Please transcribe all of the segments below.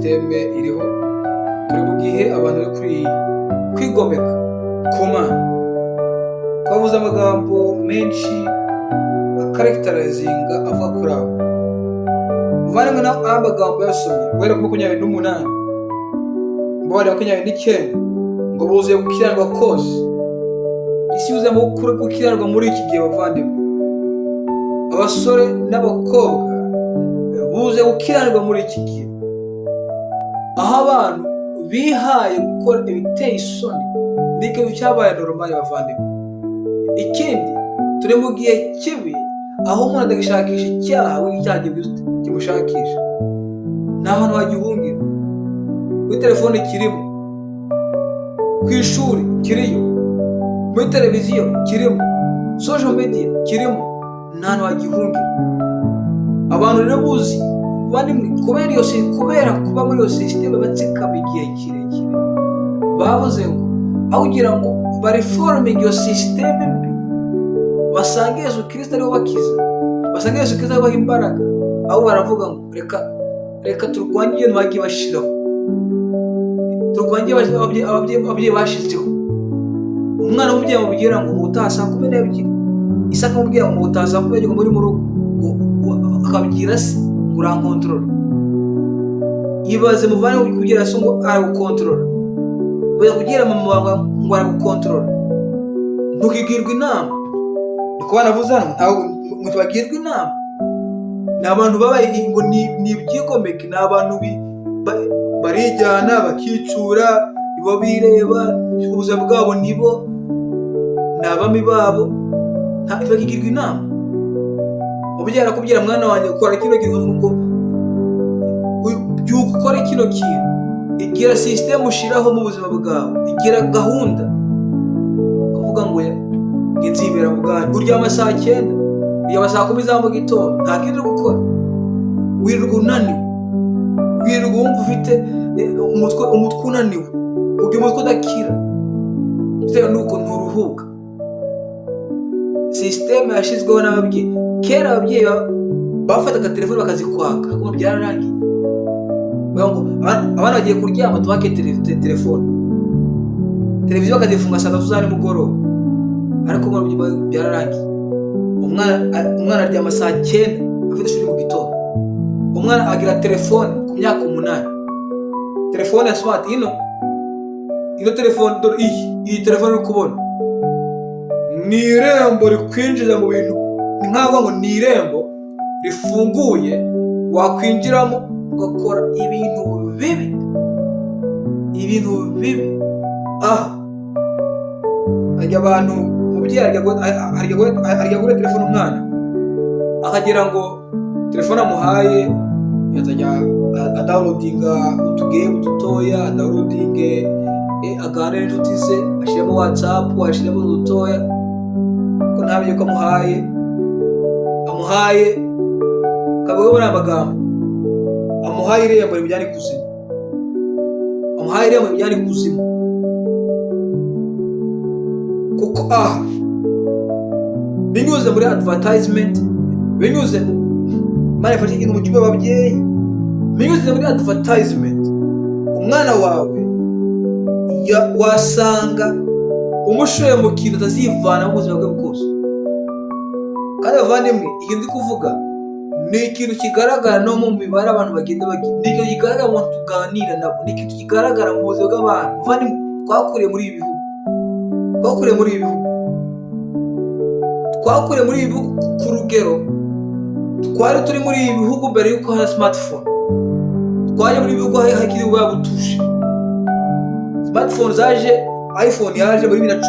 sisiteme iriho. Turi mu gihe abantu bari kwigomeka ku Mana. Twavuze amagambo menshi akarekitarayizinga avuga kuri abo. Muvandimwe amagambo yasomye guhera ku 28 mbere 29 ngo buzuye gukiranirwa kose. Isi yuzuyemo gukiranirwa muri iki gihe bavandimwe. Abasore n'abakobwa buzuye gukiranirwa muri iki gihe, aho abantu bihaye gukora ibiteye isoni n'ikintu cyabaye normal bavandimwe. Ikindi turi mu gihe kibi aho umuntu adagishakisha icyaha w'icyaha kimushakisha. Nta hantu hagihungira. Kuri telefone kirimo, ku ishuri kiriyo, muri televiziyo kirimo, social media kirimo, nta hantu hagihungira. Abantu rero buzi kubera kuba muri iyo sisiteme batsikama igihe kirekire, bavuze ngo aho kugira ngo bareforminge iyo sisiteme mbi, basange Yesu Kristo ariwe bakiza, basange Yesu Kristo abaha imbaraga, aho baravuga ngo reka turwanye ibyo bagiye bashiraho, turwanye ababyeyi bashizeho. Umwana w'umubyeyi amubwira ngo utaha saa 12, Isaka amubwira ngo utaha saa 12 muri mu rugo, akabwira se ngo urankontorora. Yibaze muvane kugira se ngo aragukontorora, baya kugira mama wawe ngo aragukontorora. Ntukigirwa inama. Niko banavuze hano, ntabwo mutubagirwa inama. Ni abantu babaye ngo ni ibyigomeke, ni abantu barijyana bakicura, ibo bireba, ubuzima bwabo nibo, ni abami babo. Ntibakigirwa inama. Umubyeyi arakubwira mwana wanjye gukora kino kintu ngo byuka ukore kino kintu. Igira sisiteme ushiraho mu buzima bwawe, igira gahunda. Ukavuga ngo nzibera mu bwanyu, uryama saa 9, uryama saa 10 za mu gitondo, nta kindi uri gukora. Wirirwa unaniwe, wirirwa wumva ufite umutwe unaniwe, ugira umutwe udakira bitewe n'uko nturuhuka. Sisiteme yashizweho n'ababyeyi. Kera ababyeyi bafataga telefone bakazikwaka, ariko byararangiye. Abana bagiye kuryama tubake telefone, televiziyo bakazifunga saa 3 za nimugoroba, ariko byararangiye. Umwana aryama saa 9 afite ishuri mu gitondo. Umwana agira telefone ku myaka 8, telefone ya smart. Ino telefone iyi telefone uri kubona ni irembo rikwinjiza mu bintu. Ni nkaho ngo ni irembo rifunguye wakwinjiramo ugakora ibintu bibi. Ajya abantu umubyeyi arya gura telefone umwana, akagira ngo telefone amuhaye yazajya downloadinga utugame dutoya, downloadinge aganira n'inshuti ze, ashyiremo WhatsApp, ashyiremo dutoya, ko ntabyo ko amuhaye kavuga muri amagambo, amuhaye irembo rimujyana ikuzimu, kuko binyuze muri advertisement, binyuze manifestation ikintu mu cyumba ababyeyi, binyuze muri advertisement, umwana wawe wasanga umushoye mu kintu atazivana mu buzima bwe bwose. Kandi bavandimwe, ikintu ndi kuvuga ni ikintu kigaragara no mu mibare abantu bagenda bagira, ni ikintu kigaragara mu tuganira nabo, ni ikintu kigaragara mu buzima bw'abantu. Bavandimwe, twakuriye muri ibi bihugu, ku rugero twari turi muri ibi bihugu mbere yuko hari smartphone. Twaje muri ibi bihugu hakiri butushe. Smartphone zaje, iPhone yaje muri 2010.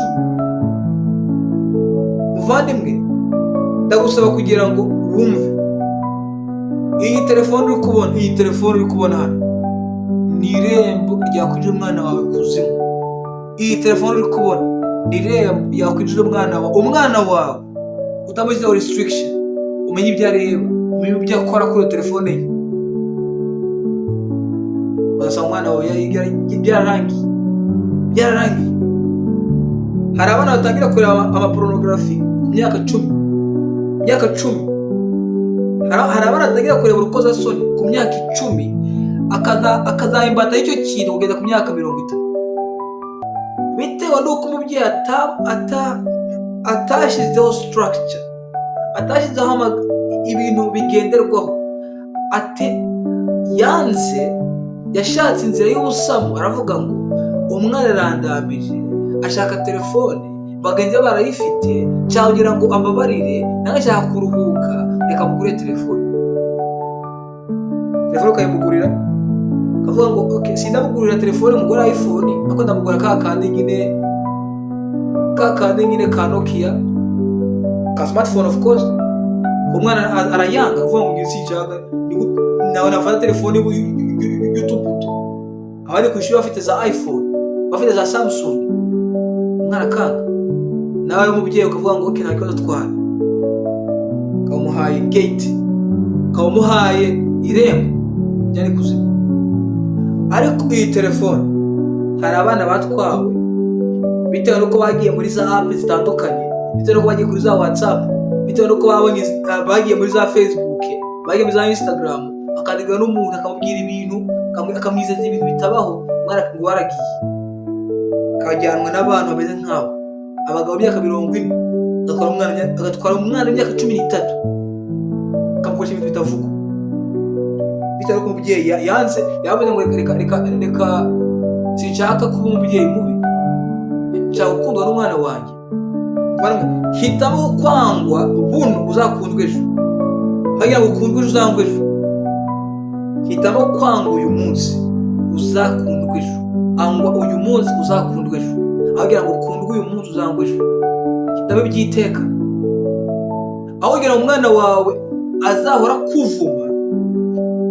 Muvandimwe, ndagusaba kugira ngo wumve, iyi telefone uri kubona hano ni irembo ryakwinjira umwana wawe kuzimu. Iyi telefone uri kubona ni irembo yakwinjira umwana wawe utamushyizeho restriction, umenye ibyo areba, umenye ibyo akora kuri iyo telefone ye. Bazasanga umwana wawe byararangiye. Hari abana batangira kureba amaporunogarafi ku myaka 10. Hari abana batangira kureba urukozasoni ku myaka 10, akazayimbata y'icyo kintu kugeza ku myaka 30, bitewe n'uko umubyeyi atashyizeho structure, atashyizeho ibintu bigenderwaho. Yashatse inzira y'ubusamu, aravuga ngo umwana arandambije, ashaka telefone, bagenzi be barayifite, cyangwa kugira ngo ambabarire, nange ashaka kuruhuka, reka mugure telefone ukayimugurira, akavuga ngo okay, sindamugurira telefone mugura iPhone, ako ndamugura ka kandi nyine ka Nokia, ka smartphone of course. Umwana arayanga, avuga ngo ngisi cyanga nawe nafata telefone y'utubuto, abari ku ishuri bafite za iPhone, bafite za Samsung, umwana kanga. Nawe umubyeyi ukavuga ngo okay, nta kibazo twara, kamuhaye gate, kamuhaye irembo byari kuzima. Ariko iyi telefone hari abana batwawe bitewe nuko bagiye muri za app zitandukanye, bitewe nuko bagiye kuri za WhatsApp, bitewe nuko bagiye muri za Facebook, bagiye muri za Instagram, akandika n'umuntu akamubwira ibintu, akamwizeza ibintu bitabaho, umwana waragiye kajyanwa n'abantu bameze nk'abo, abagabo b'imyaka 40, agatwara umwana w'imyaka 13, akamukoresha ibintu bitavugwa, bitewe nuko umubyeyi yanze, yavuze ngo reka sinshaka kuba umubyeyi mubi, nshaka gukundwa n'umwana wanjye. Hitamo kwangwa buno uzakundwa ejo, hagira ngo ukundwe ejo uzangwe ejo. Hitamo kwangwa uyu munsi uzakundwa ejo, angwa uyu munsi uzakundwa ejo, hagira ngo ukundwe uyu munsi uzangwe ejo. Hitamo byiteka, aho kugira ngo umwana wawe azahora akuvuma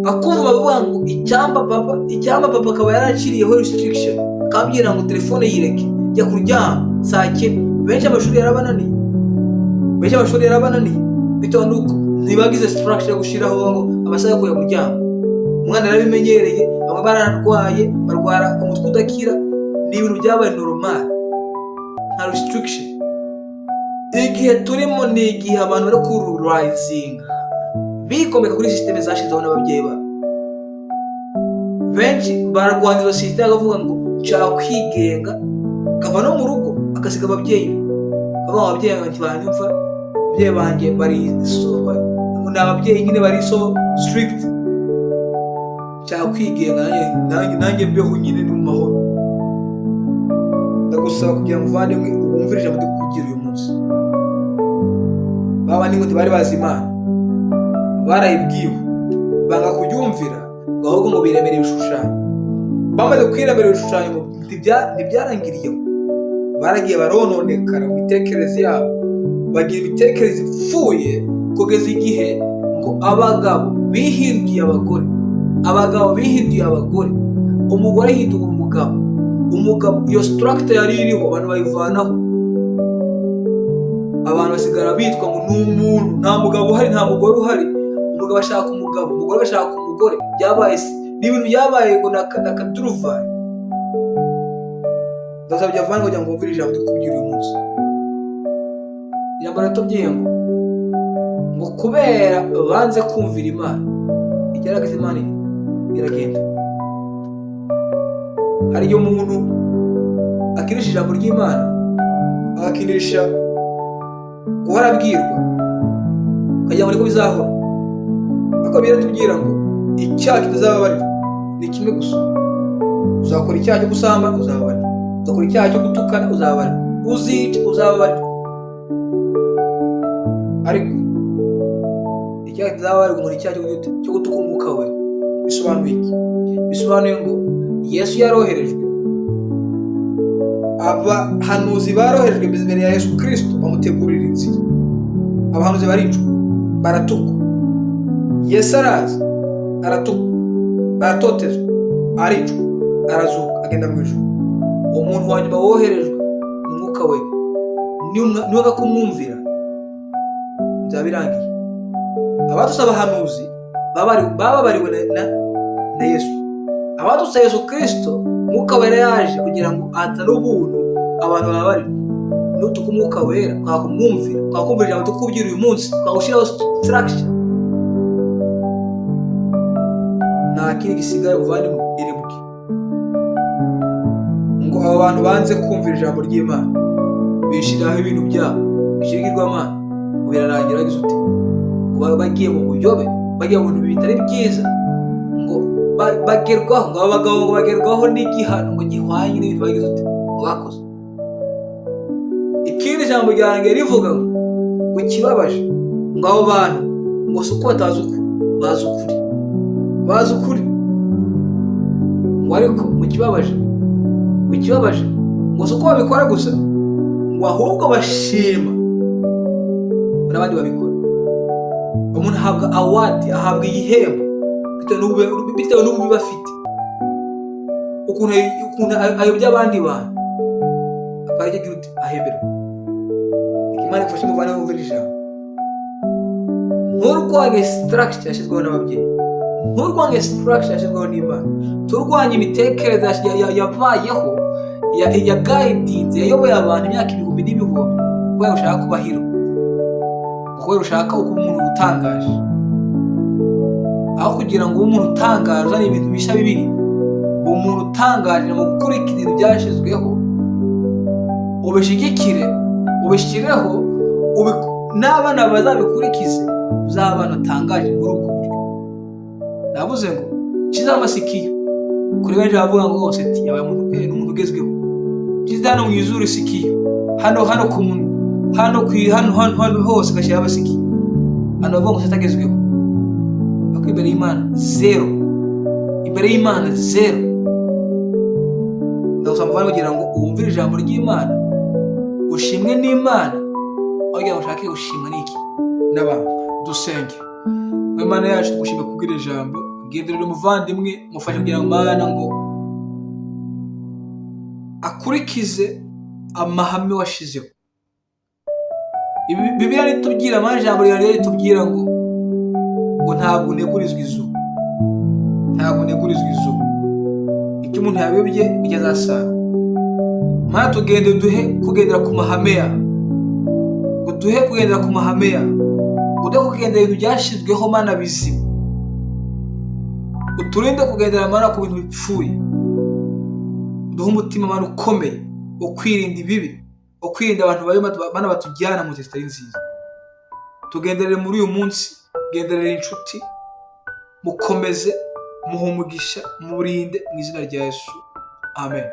avuga ngo icyamba papa akaba yaraciriyeho restriction, akambwira ngo telefone yireke, jya kuryama saa 9. Benshi amashuri yarabananiye, bitewe nuko ntibagize structure yo gushiraho ngo amasaha yo kuryama. Umwana yarabimenyereye, bamwe bararwaye, barwara umutwe udakira, ni ibintu byabaye normal, nta restriction. Igihe turimo ni igihe abantu bari kurisinga, bikomeka kuri system zashizeho n'ababyeyi babo. Benshi bararwanya izo system, bakavuga ngo nshaka kwigenga, kava no mu rugo akasiga ababyeyi, ababyeyi ntibanyumva, ababyeyi banjye bari n'ababyeyi nyine bari so strict, nshaka kwigenga nanjye mbeho nyine mu mahoro. Ndagusaba kugira ngo uvandimwe wumvire ijambo ndikubwira uyu munsi. Baba ni ngo bari bazi Imana, barayibwiwe, banga kubyumvira, ahubwo ngo biremera ibishushanyo. Bamaze kwiremera ibishushanyo ntibyarangiriyeho, baragiye barononekara mu mitekerereze yabo, bagira imitekerereze ipfuye, kugeza igihe ngo abagabo bihinduye abagore, umugore hinduye umugabo. Iyo structure yari iriho abantu bayivanaho, abantu basigara bitwa ngo n'umuntu, nta mugabo uhari, nta mugore uhari, umugabo ashaka umugabo, umugore ashaka umugore. Byabaye n'ibintu byabaye ngo nakaturuvaye. Ndasabye avana kugira ngo umvire ijambo ndikubwira uyu munsi. Ijambo ratubwiye ngo kubera banze kumvira Imana, igerageza Imana iragenda. Hari igihe umuntu akinisha ijambo ry'Imana, agakinisha guhora abwirwa, akagira ngo niko bizahora. Ariko biratubwira ngo icyaha kitazababarirwa ni kimwe gusa. Uzakora icyaha cyo gusambana, uzababarirwa. Uzakora icyaha cyo gutukana, uzababarirwa. Uzica, uzababarirwa. Ariko icyaha kitazababarirwa ngo ni icyaha cyo gutuka umwuka we. Bisobanuye iki? Bisobanuye ngo Yesu yaroherejwe, abahanuzi baroherejwe imbere ya Yesu Kristo bamutegurira inzira. Abahanuzi baricwa, baratukwa. Yesu araza, aratukwa, baratotezwa, aricwa, arazuka, agenda mu ijuru. Umuntu wa nyuma woherejwe ni umwuka we. Niwanga kumwumvira byaba birangiye. Abadutse abahanuzi bababariwe na Yesu. Abadutse Yesu Kristo, umwuka wera yaje kugira ngo azane ubuntu abantu bababarirwe. Nutuka umwuka wera, twakumwumvira, twakumvira ijambo tukubwira uyu munsi, twagushyiraho structure, nta nta kindi gisigaye muvandimwe iribuke. Ngo abo bantu banze kumvira ijambo ry'Imana bishiraho ibintu byabo bishigirwamana, ngo birarangira gize ute, ngo bagiye mu buyobe, bagiye mu bintu bitari byiza, ngo bagerwaho, ngo abagabo ngo bagerwaho n'igihano ngo gihwanye n'ibintu bagize ute ngo bakoze. Ikindi jambo ryanjye rivuga ngo kibabaje, ngo abo bantu ngo suko batazi ukuri, bazi ukuri, ngo ariko mu kibabaje ngo suko babikora gusa, ngo ahubwo bashima n'abandi babikora. Umuntu ahabwa award, ahabwa igihembo bitewe n'ububi bafite, ukuntu ayobya abandi bantu, akagira uti ahemberwa. Imana ifashe umuvane wumvira ijambo, nturwanye structure yashyizweho n'ababyeyi, nturwanye structure yashyizweho n'Imana, turwanye imitekerereze yabayeho ya guidance yayoboye abantu imyaka ibihumbi n'ibihumbi, kubera ushaka kubahiro, kubera ushaka kuba umuntu utangaje, aho kugira ngo ube umuntu utangaje uzane ibintu bishya bibiri. Umuntu utangaje mu gukurikira ibintu byashyizweho, ubishigikire, ubishyireho, n'abana bazabikurikize, uzaba abantu batangaje muri ubwo buryo. Navuze ngo kizamasikiye kuri benshi bavuga ngo hose yabaye umuntu ugezweho, kiza hano mu izuru isikiye, hano ku muntu, hano hose gashyira abasikiye, hano bavuga ngo satagezweho, ako imbere y'Imana zero, imbere y'Imana zero. Ndagusaba muvane kugira ngo uwumvire ijambo ry'Imana, ushimwe n'Imana, wagira ngo ushake gushimwa n'iki n'abantu. Dusenge. Imana yacu tugushime kubwira ijambo, genderera umuvandimwe, mufashe kugira ngo Imana ngo akurikize amahame washizeho. Bibiliya ritubwira, amajambo yawe ritubwira ngo ntabwo unegurizwa izuba, ntabwo unegurizwa izuba, icyo umuntu yabibye icyo azasara. Mana tugende duhe kugendera ku mahame yawe, ngo duhe kugendera ku mahame yawe, uduhe kugendera ibintu byashyizweho Mana bizima, uturinde kugendera Mana ku bintu bipfuye, duhe umutima Mana ukomeye wo kwirinda ibibi, wo kwirinda abantu Mana batujyana mu nzira zitari nziza. Tugenderere muri uyu munsi, genderere inshuti, mukomeze, muhe umugisha, murinde mu izina rya Yesu, amen.